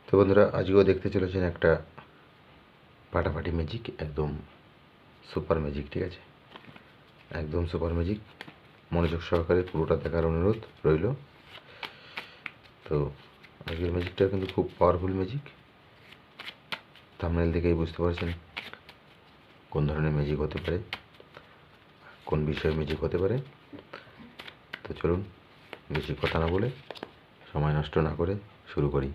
তো বন্ধুরা, আজকেও দেখতে চলেছেন একটা ফাটাফাটি ম্যাজিক, একদম সুপার ম্যাজিক। ঠিক আছে, একদম সুপার ম্যাজিক। মনোযোগ সহকারে পুরোটা দেখার অনুরোধ রইল। তো আজকের ম্যাজিকটা কিন্তু খুব পাওয়ারফুল ম্যাজিক। থাম্বনেল দেখেই বুঝতে পারছেন কোন ধরনের ম্যাজিক হতে পারে, কোন বিষয়ে ম্যাজিক হতে পারে। তো চলুন বেশি কথা না বলে, সময় নষ্ট না করে শুরু করি।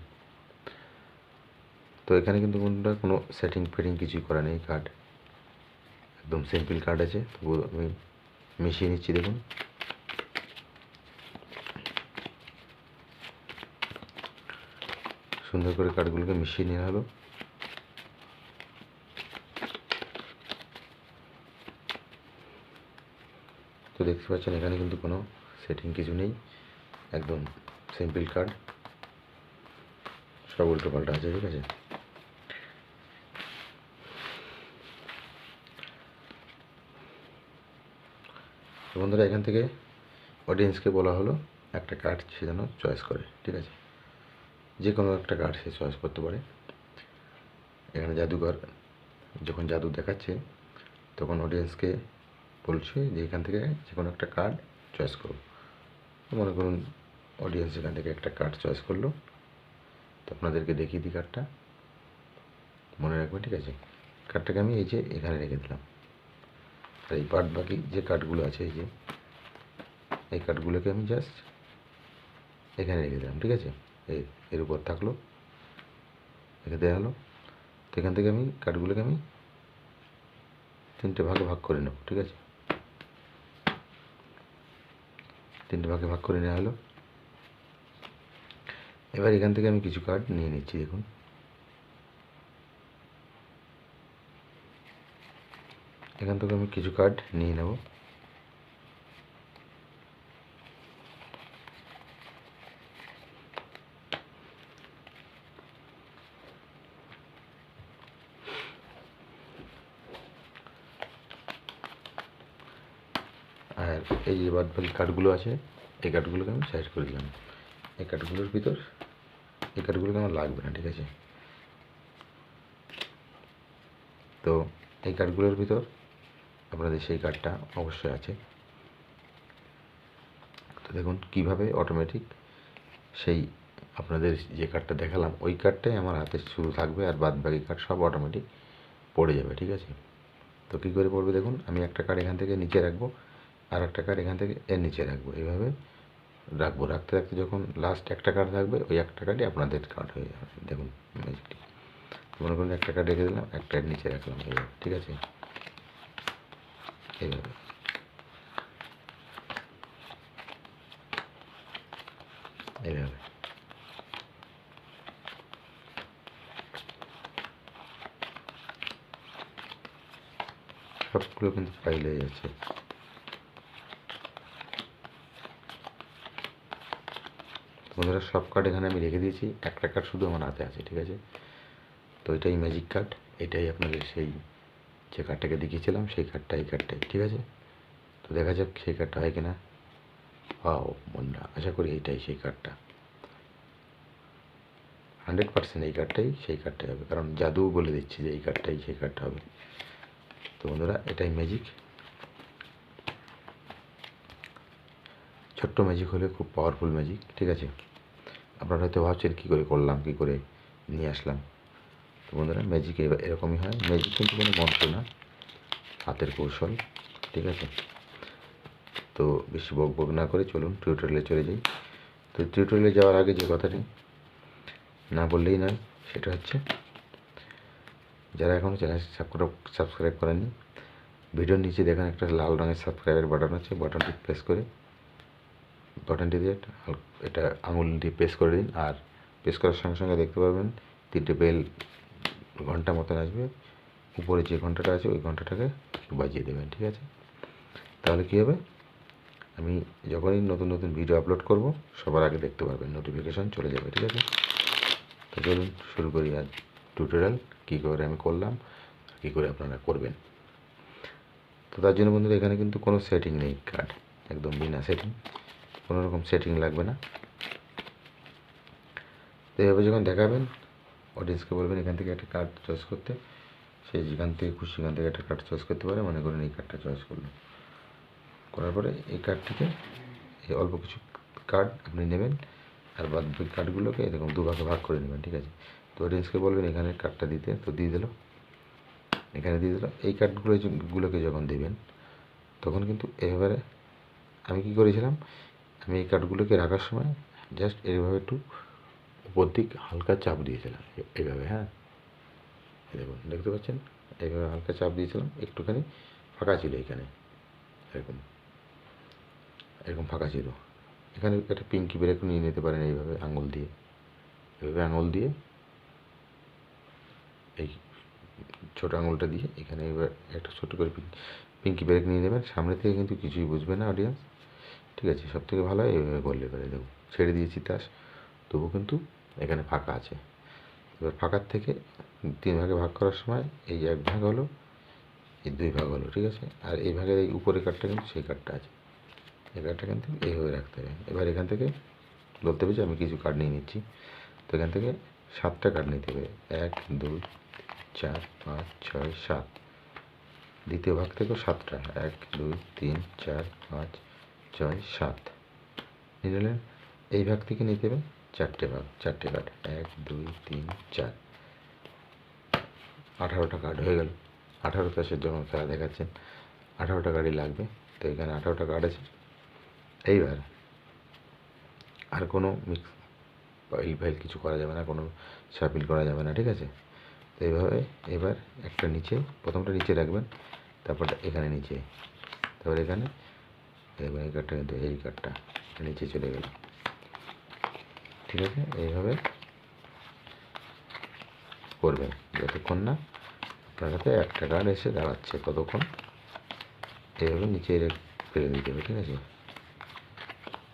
তো এখানে কিন্তু বন্ধুরা কোনো সেটিং ফেটিং কিছুই করা নেই। কার্ড একদম সিম্পল কার্ড আছে। তবু আমি মিশিয়ে নিচ্ছি। দেখুন, সুন্দর করে কার্ডগুলোকে মিশিয়ে নেওয়া হলো। তো দেখতে পাচ্ছেন এখানে কিন্তু কোনো সেটিং কিছু নেই, একদম সিম্পল কার্ড, সব উল্টো পাল্টা আছে। ঠিক আছে, তো বন্ধুরা এখান থেকে অডিয়েন্সকে বলা হলো একটা কার্ড সে যেন চয়েস করে। ঠিক আছে, যে কোনো একটা কার্ড সে চয়েস করতে পারে। এখানে জাদুঘর যখন জাদু দেখাচ্ছে তখন অডিয়েন্সকে বলছে যে এখান থেকে যে কোনো একটা কার্ড চয়েস করো। মনে করুন অডিয়েন্স এখান থেকে একটা কার্ড চয়েস করলো। তো আপনাদেরকে দেখিয়ে দিই কার্ডটা, মনে রাখবেন। ঠিক আছে, কার্ডটাকে আমি এই যে এখানে রেখে দিলাম। আর এই বাদ বাকি যে কার্ডগুলো আছে, এই যে এই কার্ডগুলোকে আমি জাস্ট এখানে রেখে দিলাম। ঠিক আছে, এর উপর থাকলো, রেখে দেওয়া হলো। তো এখান থেকে আমি কার্ডগুলোকে আমি তিনটে ভাগে ভাগ করে নেব। ঠিক আছে, তিনটে ভাগে ভাগ করে নেওয়া হলো। এবার এখান থেকে আমি কিছু কার্ড নিয়ে নিচ্ছি। দেখুন, এখান থেকে আমি কিছু কার্ড নিয়ে নেব। আর এই যে বাদ বাকি কার্ডগুলো আছে, এই কার্ডগুলোকে আমি সাইড করে দিলাম। এই কার্ডগুলোর ভিতর এই কার্ডগুলোকে আমার লাগবে না। ঠিক আছে, তো এই কার্ডগুলোর ভিতর আপনাদের সেই কার্ডটা অবশ্যই আছে। তো দেখুন কীভাবে অটোমেটিক সেই আপনাদের যে কার্ডটা দেখালাম ওই কার্ডটাই আমার হাতে শুরু থাকবে, আর বাদ বাকি কার্ড সব অটোমেটিক পড়ে যাবে। ঠিক আছে, তো কী করে পড়বে দেখুন, আমি একটা কার্ড এখান থেকে নিচে রাখবো, আর একটা কার্ড এখান থেকে এর নিচে রাখবো। এইভাবে রাখবো, রাখতে রাখতে যখন লাস্ট একটা কার্ড থাকবে ওই একটা কার্ডই আপনাদের কার্ড হয়ে যাবে। দেখুন ম্যাজিকটি, মনে করুন একটা কার্ড রেখে দিলাম, একটা নিচে রাখলাম এইভাবে। ঠিক আছে, এইভাবে এইভাবে সবগুলো কিন্তু ফাইল হয়ে যাচ্ছে। বন্ধুরা সব কার্ড এখানে আমি রেখে দিয়েছি, একটা কার্ড শুধু আমার হাতে আছে। ঠিক আছে, তো এটাই ম্যাজিক কার্ড, এটাই আপনাদের সেই যে কার্ডটাকে দেখিয়েছিলাম সেই কার্ডটা, এই কার্ডটাই। ঠিক আছে, তো দেখা যাক সেই কার্ডটা হয় কিনা। পাও বন্ধুরা, আশা করি এইটাই সেই কার্ডটা, 100% এই কার্ডটাই সেই কার্ডটাই হবে, কারণ জাদু বলে দিচ্ছি যে এই কার্ডটাই সেই কার্ডটা হবে। তো বন্ধুরা এটাই ম্যাজিক। ছোট্ট ম্যাজিক হলে খুব পাওয়ারফুল ম্যাজিক। ঠিক আছে, আপনারা হয়তো ভাবছেন কী করে করলাম, কী করে নিয়ে আসলাম। তো বন্ধুরা ম্যাজিক এরকমই হয়। ম্যাজিক কিন্তু কোনো মন্ত্র না, হাতের কৌশল। ঠিক আছে, তো বেশি বক বক না করে চলুন টিউটোরিয়ালে চলে যাই। তো টিউটোরিয়ালে যাওয়ার আগে যে কথাটি না বললেই নয়, সেটা হচ্ছে যারা এখনও চ্যানেল সাবস্ক্রাইব করেননি, ভিডিওর নিচে দেখেন একটা লাল রঙের সাবস্ক্রাইবের বাটন আছে, বাটনটি প্রেস করে বাটনটি দিয়ে এটা আঙুল দিয়ে প্রেস করে দিন। আর প্রেস করার সঙ্গে সঙ্গে দেখতে পাবেন তিনটে বেল ঘন্টা মতন আসবে। উপরে যে ঘন্টাটা আছে ওই ঘন্টাটাকে বাজিয়ে দেবেন। ঠিক আছে, তাহলে কী হবে, আমি যখনই নতুন নতুন ভিডিও আপলোড করব সবার আগে দেখতে পারবেন, নোটিফিকেশান চলে যাবে। ঠিক আছে, তো চলুন শুরু করি আজ টিউটোরিয়াল, কী করে আমি করলাম, কী করে আপনারা করবেন। তো তার জন্য বন্ধুরা এখানে কিন্তু কোনো সেটিং নেই, কার্ড একদম বিনা সেটিং, কোনো রকম সেটিং লাগবে না। তো এভাবে যখন দেখাবেন অডিয়েন্সকে বলবেন এখান থেকে একটা কার্ড চয়েস করতে, সে যেখান থেকে খুশি সেখান থেকে একটা কার্ড চয়েস করতে পারে। মনে করেন এই কার্ডটা চয়েস করলো, করার পরে এই কার্ডটিকে এই অল্প কিছু কার্ড আপনি নেবেন, আর বাদ বাকি কার্ডগুলোকে এরকম দুভাগে ভাগ করে নেবেন, ঠিক আছে। তো অডিয়েন্সকে বলবেন এখানে কার্ডটা দিতে, তো দিয়ে দিল, এখানে দিয়ে দিল। এই কার্ডগুলোকে যখন দেবেন তখন কিন্তু এবারে আমি কী করেছিলাম, আমি এই কার্ডগুলোকে রাখার সময় জাস্ট এইভাবে একটু উপর দিক হালকা চাপ দিয়েছিলাম, এইভাবে। হ্যাঁ, দেখুন, দেখতে পাচ্ছেন, এইভাবে হালকা চাপ দিয়েছিলাম, একটুখানি ফাঁকা ছিল এখানে, এরকম এরকম ফাঁকা ছিল। এখানে একটা পিঙ্কি ব্রেক নিয়ে নিতে পারেন এইভাবে আঙুল দিয়ে, এভাবে আঙুল দিয়ে এই ছোটো আঙুলটা দিয়ে এখানে এবার একটা ছোটো করে পিঙ্কি ব্রেক নিয়ে নেবেন। সামনে থেকে কিন্তু কিছুই বুঝবে না অডিয়েন্স, ঠিক আছে। সব থেকে ভালো হয় এইভাবে করলে পারে। দেখুন, ছেড়ে দিয়েছি তাস, তবু কিন্তু এখানে ফাঁকা আছে। এবার ফাঁকার থেকে 3 ভাগে ভাগ করার সময় এই 1 ভাগ হলো, এই 2 ভাগ হলো, ঠিক আছে। আর এই ভাগের এই উপরের কার্ডটা কিন্তু সেই কার্ডটা আছে, এই কার্ডটা কিন্তু এইভাবে রাখতে হবে। এবার এখান থেকে বলতে হবে যে আমি কিছু কার্ড নিয়ে নিচ্ছি, তো এখান থেকে 7টা কার্ড নিতে হবে। 1 2 4 5 6 7, দ্বিতীয় ভাগ থেকেও 7টা, 1 2 3 4 5 6 7 নিয়ে নিলেন। এই ভাগ থেকে নিতে হবে 4টে ভাগ, 4টে কার্ড, 1 2 3 4, 18টা কার্ড হয়ে গেল। 18 তাসের যখন খেলা দেখাচ্ছেন 18টা কার্ডই লাগবে, তো এখানে 18টা কার্ড আছে। এইবার আর কোনো মিক্স ফাইল কিছু করা যাবে না, কোনো শাফল করা যাবে না, ঠিক আছে। তো এইভাবে এবার একটা নিচে, প্রথমটা নিচে রাখবেন, তারপরটা এখানে নিচে, তারপর এখানে, এবার এই কার্ডটা কিন্তু এই কার্ডটা নিচে চলে গেল, ঠিক আছে। এইভাবে করবেন যতক্ষণ না আপনার হাতে একটা কার্ড এসে দাঁড়াচ্ছে, ততক্ষণ এইভাবে নিচে ফেলে দিতে হবে, ঠিক আছে।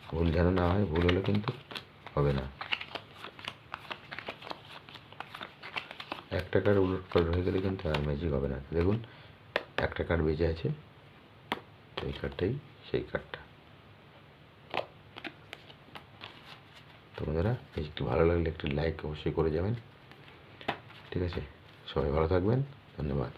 ভুল যেন না হয়, ভুল হলে কিন্তু হবে না। একটা কার্ড উলট পালট হয়ে গেলে কিন্তু আর ম্যাজিক হবে না। দেখুন, একটা কার্ড বেঁচে আছে, এই কার্ডটাই সেই কার্ডটা। তো বন্ধুরা, ম্যাজিকটি ভালো লাগলে একটি লাইক অবশ্যই করে যাবেন, ঠিক আছে। সবাই ভালো থাকবেন, ধন্যবাদ।